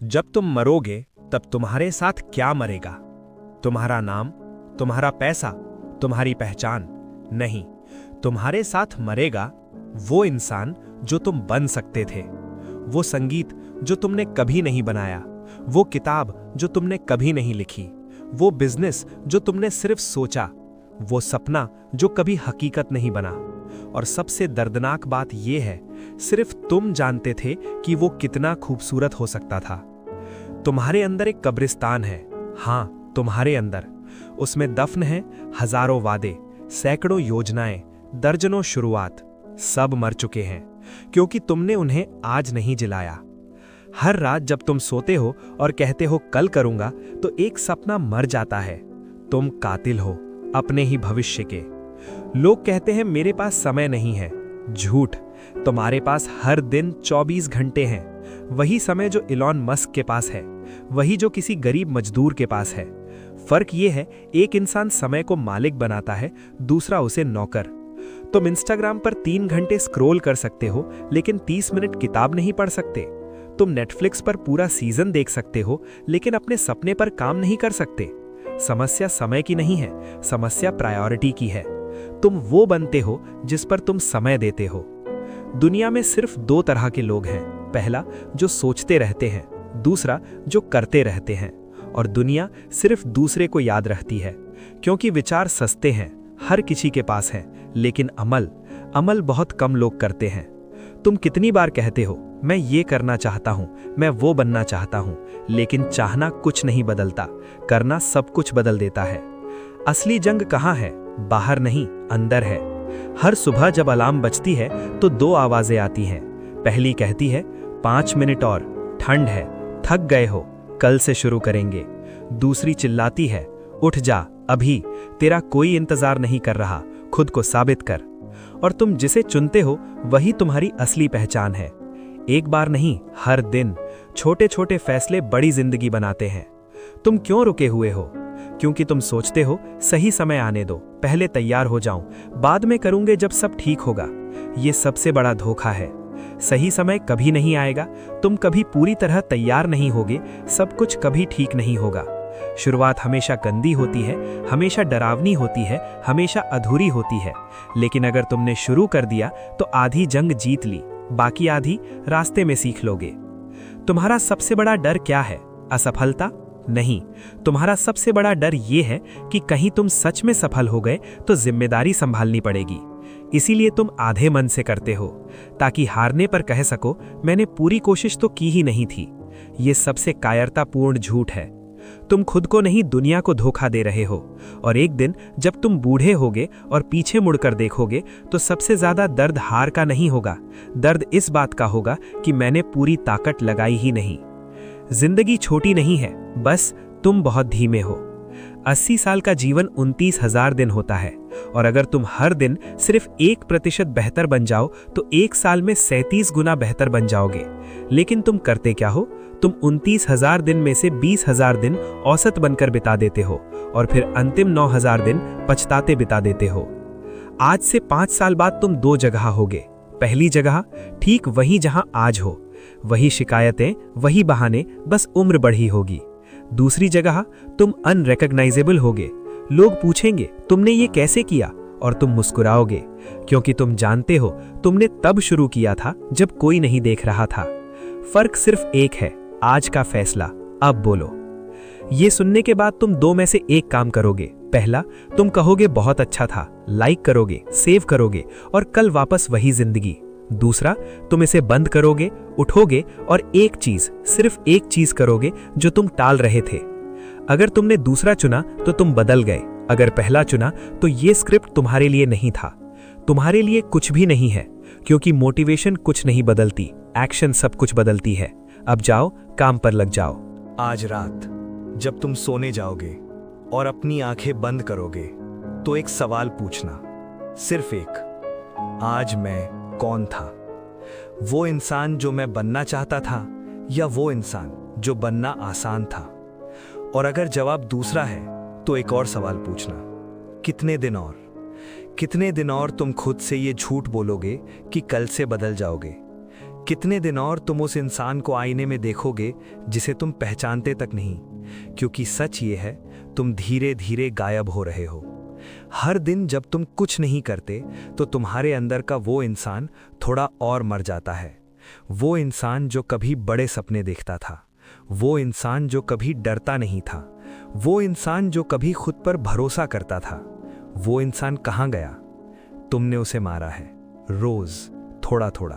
जब तुम मरोगे तब तुम्हारे साथ क्या मरेगा? तुम्हारा नाम, तुम्हारा पैसा, तुम्हारी पहचान? नहीं, तुम्हारे साथ मरेगा वो इंसान जो तुम बन सकते थे, वो संगीत जो तुमने कभी नहीं बनाया, वो किताब जो तुमने कभी नहीं लिखी, वो बिजनेस जो तुमने सिर्फ सोचा, वो सपना जो कभी हकीकत नहीं बना। और सबसे दर्दनाक बात यह है, सिर्फ तुम जानते थे कि वो कितना खूबसूरत हो सकता था। तुम्हारे अंदर एक कब्रिस्तान है, हां, तुम्हारे अंदर। उसमें दफन है हजारों वादे, सैकड़ों योजनाएं, दर्जनों शुरुआत। सब मर चुके हैं क्योंकि तुमने उन्हें आज नहीं जिलाया। हर रात जब तुम सोते हो और कहते हो कल करूंगा, तो एक सपना मर जाता है। तुम कातिल हो अपने ही भविष्य के। लोग कहते हैं मेरे पास समय नहीं है। झूठ, तुम्हारे पास हर दिन 24 घंटे हैं। वही समय जो इलॉन मस्क के पास है, वही जो किसी गरीब मजदूर के पास है। फर्क यह है, एक इंसान समय को मालिक बनाता है, दूसरा उसे नौकर। तुम इंस्टाग्राम पर 3 घंटे स्क्रॉल कर सकते हो, लेकिन 30 मिनट किताब नहीं पढ़ सकते। तुम नेटफ्लिक्स पर पूरा सीजन देख सकते हो, लेकिन अपने सपने पर काम नहीं कर सकते। समस्या समय की नहीं है, समस्या प्रायोरिटी की है। तुम वो बनते हो जिस पर तुम समय देते हो। दुनिया में सिर्फ 2 तरह के लोग हैं, पहला जो सोचते रहते हैं, दूसरा जो करते रहते हैं। और दुनिया सिर्फ दूसरे को याद रखती है, क्योंकि विचार सस्ते हैं, हर किसी के पास हैं, लेकिन अमल बहुत कम लोग करते हैं। तुम कितनी बार कहते हो मैं ये करना चाहता हूं, मैं वो बनना चाहता हूं, लेकिन चाहना कुछ नहीं बदलता, करना सब कुछ बदल देता है। असली जंग कहां है? बाहर नहीं, अंदर है। हर सुबह जब अलार्म बजती है तो 2 आवाजें आती हैं। पहली कहती है 5 मिनट और, ठंड है, थक गए हो, कल से शुरू करेंगे। दूसरी चिल्लाती है उठ जा अभी, तेरा कोई इंतजार नहीं कर रहा, खुद को साबित कर। और तुम जिसे चुनते हो वही तुम्हारी असली पहचान है। एक बार नहीं, हर दिन छोटे छोटे फैसले बड़ी जिंदगी बनाते हैं। तुम क्यों रुके हुए हो? क्योंकि तुम सोचते हो सही समय आने दो, पहले तैयार हो जाऊं, बाद में करूंगे जब सब ठीक होगा। ये सबसे बड़ा धोखा है। सही समय कभी नहीं आएगा, तुम कभी पूरी तरह तैयार नहीं होगे, सब कुछ कभी ठीक नहीं होगा। शुरुआत हमेशा गंदी होती है, हमेशा डरावनी होती है, हमेशा अधूरी होती है। लेकिन अगर तुमने शुरू कर दिया तो आधी जंग जीत ली, बाकी आधी रास्ते में सीख लोगे। तुम्हारा सबसे बड़ा डर क्या है? असफलता? नहीं, तुम्हारा सबसे बड़ा डर यह है कि कहीं तुम सच में सफल हो गए तो जिम्मेदारी संभालनी पड़ेगी। इसीलिए तुम आधे मन से करते हो, ताकि हारने पर कह सको मैंने पूरी कोशिश तो की ही नहीं थी। यह सबसे कायरतापूर्ण झूठ है। तुम खुद को नहीं, दुनिया को धोखा दे रहे हो। और एक दिन जब तुम बूढ़े होगे और पीछे मुड़कर देखोगे तो सबसे ज्यादा दर्द हार का नहीं होगा, दर्द इस बात का होगा कि मैंने पूरी ताकत लगाई ही नहीं। जिंदगी छोटी नहीं है, बस तुम बहुत धीमे हो। 80 साल का जीवन 29,000 दिन होता है, और अगर तुम हर दिन सिर्फ 1% बेहतर बन जाओ तो 1 साल में 37 गुना बेहतर बन जाओगे। लेकिन तुम करते क्या हो? तुम 29,000 दिन में से 20,000 दिन औसत बनकर बिता देते हो, और फिर अंतिम 9,000 दिन पछताते बिता देते हो। आज से 5 साल बाद तुम 2 जगह होगे। पहली जगह ठीक वहीं जहां आज हो, वही शिकायतें, वही बहाने, बस उम्र बढ़ी होगी। दूसरी जगह तुम अनरिकॉग्नाइजेबल होगे। लोग पूछेंगे तुमने ये कैसे किया, और तुम मुस्कुराओगे, क्योंकि तुम जानते हो तुमने तब शुरू किया था जब कोई नहीं देख रहा था। फर्क सिर्फ एक है, आज का फैसला। अब बोलो। ये सुनने के बाद तुम 2 में से एक काम करोगे। पहला, तुम कहोगे बहुत अच्छा था, लाइक करोगे, सेव करोगे, और कल वापस वही जिंदगी। दूसरा, तुम इसे बंद करोगे, उठोगे और एक चीज, सिर्फ एक चीज करोगे जो तुम टाल रहे थे। अगर तुमने दूसरा चुना तो तुम बदल गए, अगर पहला चुना तो ये स्क्रिप्ट तुम्हारे लिए नहीं था। तुम्हारे लिए कुछ भी नहीं है, क्योंकि मोटिवेशन कुछ नहीं बदलती, एक्शन सब कुछ बदलती है। अब जाओ, काम पर लग जाओ। आज रात जब तुम सोने जाओगे और अपनी आंखें बंद करोगे तो एक सवाल पूछना, सिर्फ एक। आज मैं कौन था? वो इंसान जो मैं बनना चाहता था, या वो इंसान जो बनना आसान था? और अगर जवाब दूसरा है तो एक और सवाल पूछना, कितने दिन और? कितने दिन और तुम खुद से ये झूठ बोलोगे कि कल से बदल जाओगे? कितने दिन और तुम उस इंसान को आईने में देखोगे जिसे तुम पहचानते तक नहीं, क्योंकि सच ये है तुम धीरे धीरे गायब हो रहे हो। हर दिन जब तुम कुछ नहीं करते तो तुम्हारे अंदर का वो इंसान थोड़ा और मर जाता है। वो इंसान जो कभी बड़े सपने देखता था, वो इंसान जो कभी डरता नहीं था, वो इंसान जो कभी खुद पर भरोसा करता था, वो इंसान कहाँ गया? तुमने उसे मारा है, रोज थोड़ा थोड़ा,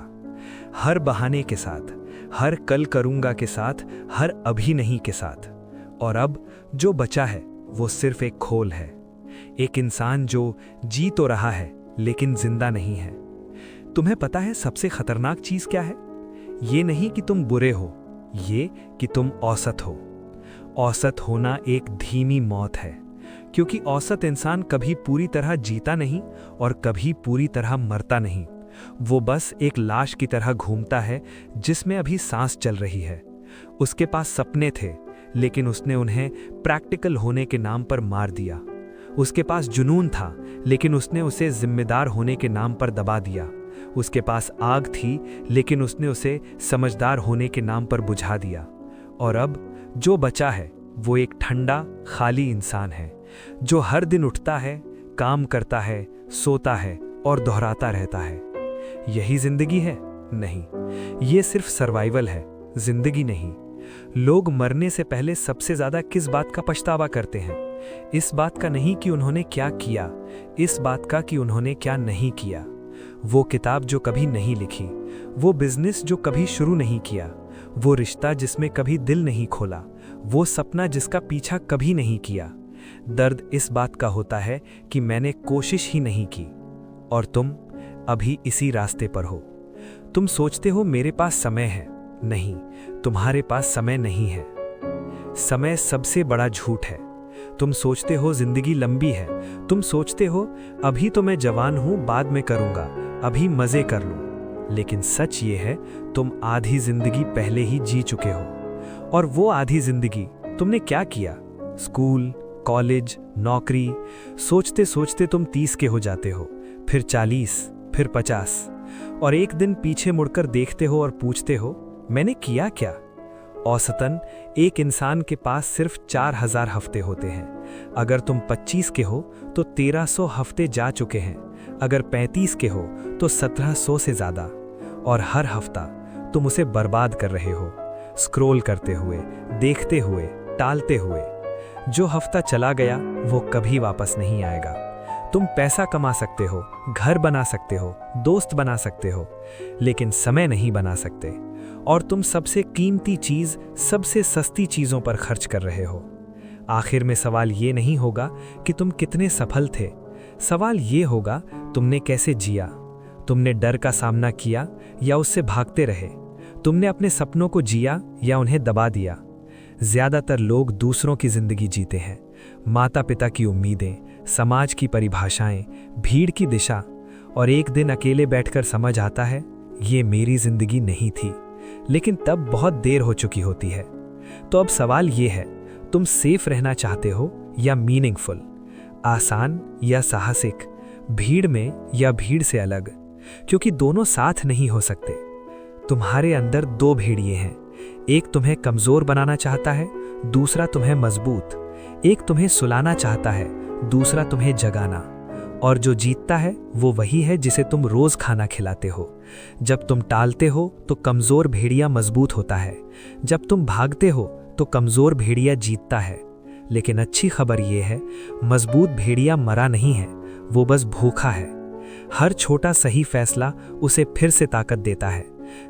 हर बहाने के साथ, हर कल करूंगा के साथ, हर अभी नहीं के साथ। और अब जो बचा है वो सिर्फ एक खोल है, एक इंसान जो जी तो रहा है लेकिन जिंदा नहीं है। तुम्हें पता है सबसे खतरनाक चीज क्या है? ये नहीं कि तुम बुरे हो, ये कि तुम औसत हो। औसत होना एक धीमी मौत है, क्योंकि औसत इंसान कभी पूरी तरह जीता नहीं और कभी पूरी तरह मरता नहीं। वो बस एक लाश की तरह घूमता है जिसमें अभी सांस चल रही है। उसके पास सपने थे, लेकिन उसने उन्हें प्रैक्टिकल होने के नाम पर मार दिया। उसके पास जुनून था, लेकिन उसने उसे जिम्मेदार होने के नाम पर दबा दिया। उसके पास आग थी, लेकिन उसने उसे समझदार होने के नाम पर बुझा दिया। और अब जो बचा है वो एक ठंडा, खाली इंसान है, जो हर दिन उठता है, काम करता है, सोता है और दोहराता रहता है। यही जिंदगी है? नहीं, ये सिर्फ सर्वाइवल है, जिंदगी नहीं। लोग मरने से पहले सबसे ज्यादा किस बात का पछतावा करते हैं? इस बात का नहीं कि उन्होंने क्या किया, इस बात का कि उन्होंने क्या नहीं किया। वो किताब जो कभी नहीं लिखी, वो बिजनेस जो कभी शुरू नहीं किया, वो रिश्ता जिसमें कभी दिल नहीं खोला, वो सपना जिसका पीछा कभी नहीं किया। दर्द इस बात का होता है कि मैंने कोशिश ही नहीं की। और तुम अभी इसी रास्ते पर हो। तुम सोचते हो मेरे पास समय है। नहीं, तुम्हारे पास समय नहीं है। समय सबसे बड़ा झूठ है। तुम सोचते हो जिंदगी लंबी है, तुम सोचते हो अभी तो मैं जवान हूं, बाद में करूंगा, अभी मजे कर लूं। लेकिन सच ये है तुम आधी जिंदगी पहले ही जी चुके हो। और वो आधी जिंदगी तुमने क्या किया? स्कूल, कॉलेज, नौकरी। सोचते सोचते तुम 30 के हो जाते हो, फिर 40, फिर 50, और एक दिन पीछे मुड़कर देखते हो और पूछते हो मैंने किया क्या? औसतन एक इंसान के पास सिर्फ 4000 हफ्ते होते हैं। अगर तुम 25 के हो तो 1300 हफ्ते जा चुके हैं। अगर 35 के हो तो 1700 से ज़्यादा। और हर हफ्ता तुम उसे बर्बाद कर रहे हो, स्क्रॉल करते हुए, देखते हुए, टालते हुए। जो हफ्ता चला गया वो कभी वापस नहीं आएगा। तुम पैसा कमा सकते हो, घर बना सकते हो, दोस्त बना सकते हो, लेकिन समय नहीं बना सकते। और तुम सबसे कीमती चीज सबसे सस्ती चीजों पर खर्च कर रहे हो। आखिर में सवाल ये नहीं होगा कि तुम कितने सफल थे, सवाल ये होगा तुमने कैसे जिया। तुमने डर का सामना किया या उससे भागते रहे? तुमने अपने सपनों को जिया या उन्हें दबा दिया? ज्यादातर लोग दूसरों की जिंदगी जीते हैं, माता पिता की उम्मीदें, समाज की परिभाषाएं, भीड़ की दिशा, और एक दिन अकेले बैठकर समझ आता है ये मेरी जिंदगी नहीं थी। लेकिन तब बहुत देर हो चुकी होती है। तो अब सवाल ये है, तुम सेफ रहना चाहते हो या मीनिंगफुल, आसान या साहसिक, भीड़ में या भीड़ से अलग? क्योंकि दोनों साथ नहीं हो सकते। तुम्हारे अंदर 2 भेड़िए हैं, एक तुम्हें कमजोर बनाना चाहता है, दूसरा तुम्हें मजबूत। एक तुम्हें सुलाना चाहता है, दूसरा तुम्हें जगाना। और जो जीतता है वो वही है जिसे तुम रोज खाना खिलाते हो। जब तुम टालते हो तो कमजोर भेड़िया मजबूत होता है, जब तुम भागते हो तो कमजोर भेड़िया जीतता है। लेकिन अच्छी खबर ये है, मजबूत भेड़िया मरा नहीं है, वो बस भूखा है। हर छोटा सही फैसला उसे फिर से ताकत देता है।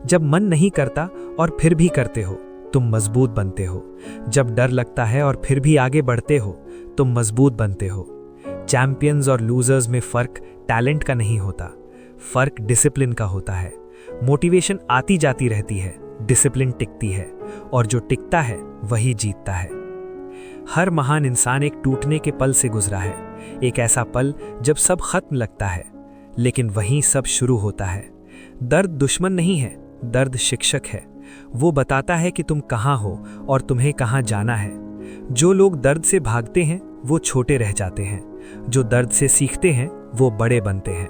जब मन नहीं करता और फिर भी करते हो, तुम मजबूत बनते हो। जब डर लगता है और फिर भी आगे बढ़ते हो, तुम मजबूत बनते हो। चैंपियंस और लूजर्स में फर्क टैलेंट का नहीं होता, फर्क डिसिप्लिन का होता है। मोटिवेशन आती जाती रहती है, डिसिप्लिन टिकती है, और जो टिकता है वही जीतता है। हर महान इंसान एक टूटने के पल से गुजरा है, एक ऐसा पल जब सब खत्म लगता है, लेकिन वहीं सब शुरू होता है। दर्द दुश्मन नहीं है, दर्द शिक्षक है। वो बताता है कि तुम कहाँ हो और तुम्हें कहाँ जाना है। जो लोग दर्द से भागते हैं वो छोटे रह जाते हैं, जो दर्द से सीखते हैं वो बड़े बनते हैं।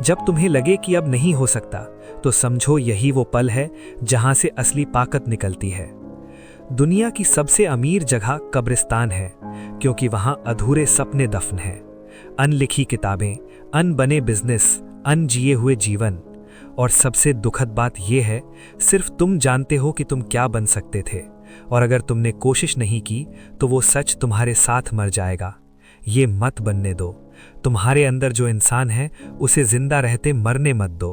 जब तुम्हें लगे कि अब नहीं हो सकता, तो समझो यही वो पल है जहां से असली ताकत निकलती है। दुनिया की सबसे अमीर जगह कब्रिस्तान है, क्योंकि वहां अधूरे सपने दफन हैं, अनलिखी किताबें, अनबने बिजनेस, अनजिए हुए जीवन। और सबसे दुखद बात यह है, सिर्फ तुम जानते हो कि तुम क्या बन सकते थे, और अगर तुमने कोशिश नहीं की तो वो सच तुम्हारे साथ मर जाएगा। ये मत बनने दो। तुम्हारे अंदर जो इंसान है उसे जिंदा रहते मरने मत दो।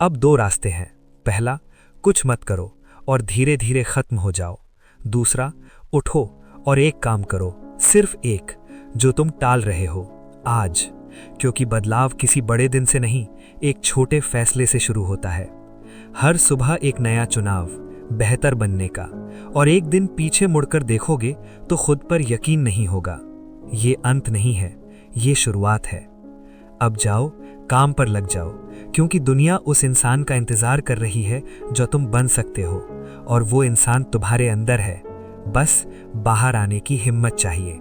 अब 2 रास्ते हैं। पहला, कुछ मत करो और धीरे धीरे खत्म हो जाओ। दूसरा, उठो और एक काम करो, सिर्फ एक, जो तुम टाल रहे हो आज। क्योंकि बदलाव किसी बड़े दिन से नहीं, एक छोटे फैसले से शुरू होता है। हर सुबह एक नया चुनाव, बेहतर बनने का। और एक दिन पीछे मुड़कर देखोगे तो खुद पर यकीन नहीं होगा। ये अंत नहीं है, ये शुरुआत है। अब जाओ, काम पर लग जाओ, क्योंकि दुनिया उस इंसान का इंतजार कर रही है जो तुम बन सकते हो, और वो इंसान तुम्हारे अंदर है। बस बाहर आने की हिम्मत चाहिए।